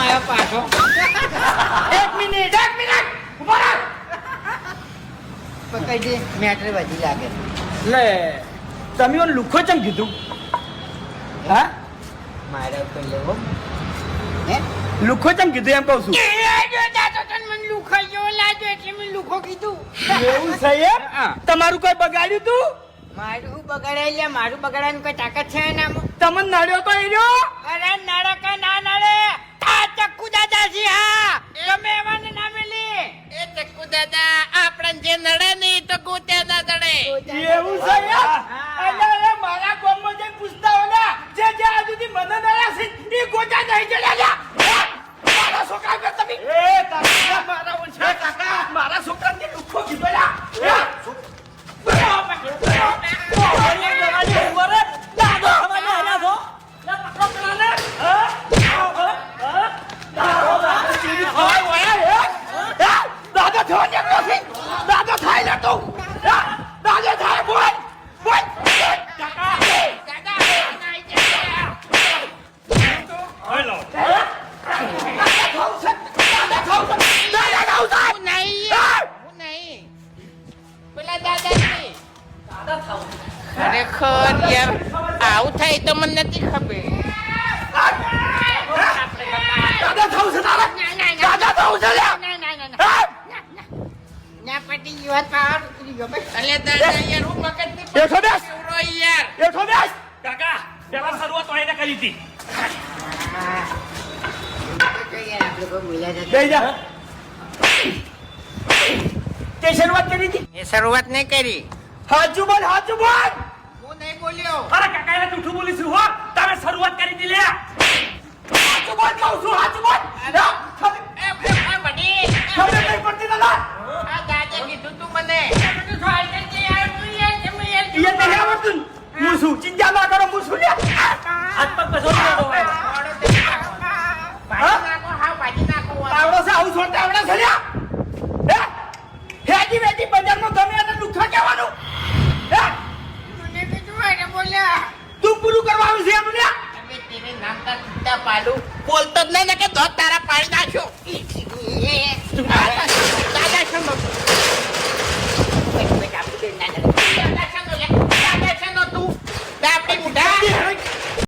આયો પાછો. એક મિનિટ ઉભો રહો. પકડી દે મેટર વધી લાગે. લે તમે ઓન લુખો ચમ કીધું? હા મારે કોઈ લેવો હે લુખો ચમ કીધું એમ કહું છું. મને લુખો જેવો લાગ્યો એટલે મેં લુખો કીધું. એવું છે એમ? તમારું કોઈ બગાડ્યું તું? મારું બગાડે લે મારું બગાડવાની કોઈ તાકાત છે ના. તમને નડ્યો તો એ રહ્યો? અરે નડે કે ના નડે આ ચક્કુ દાદા છે. હા તમે એવાને ના મેલી એ ચક્કુ દાદા આપણને જે નડે નહીં તો ગોતે ના નડે. એવું છે એમ? એટલે મારા ગામમાં જઈને પૂછતા હોય જે જે આ સુધી મને નડ્યા છે એ ગોતા નહીં ચડ્યા. મારા છોકરા પર તમે મારા ઓછા કાકા મારા છોકરાને લુખો કીધો લ્યા. દાદા થાય ને તું દાદા થાય બોલ બોલ ખરેખર યાર આવું થાય તો મને નથી ખબર. દાદા થાવ છે તારે દાદા થાવ છે ના પટી ગયો પાર ઉતરી ગયો બસ. અલે દાદા યાર હું મગજની બેઠો બેસ પૂરો યાર બેઠો બેસ. કાકા પેલા શરૂઆત તો એને કરી હતી. આપણે કોઈ બોલ્યા નથી. બેહી જા. તે શરૂઆત કરી હતી? એ શરૂઆત નહીં કરી. હાચું બોલ હાચું બોલ. હું નહીં બોલ્યો. અરે કાકા એને જૂઠું બોલીશું હો. તમે શરૂઆત કરી હતી લે. હાચું બોલ કહું છું હાચું બોલ. બડી ખબર નહીં પડતી દાદા. આ દાદા કીધું તું મને બધું સોલ્વ કરજે યાર તું યાર તમે યાર એ નહીં આવડતું. હું શું ચિંતા ના કરો હું શું લ્યા. હાથ પગ બસો ભાજી નાખો હા ભાજી નાખો આવડો છે આવું છોડતા આવડે છે લ્યા. હે હેજી વેજી બજારમાં ગમે એને લુખા કહેવાનું. હે મને કીધું અરે બોલ્યા તું પૂરું કરવા આવ્યું છે એનું લ્યા. તમે તેને નામતા સીધા પાડું બોલતો જ નહીં ને કે ધોત તારા પાડી નાખ્યો.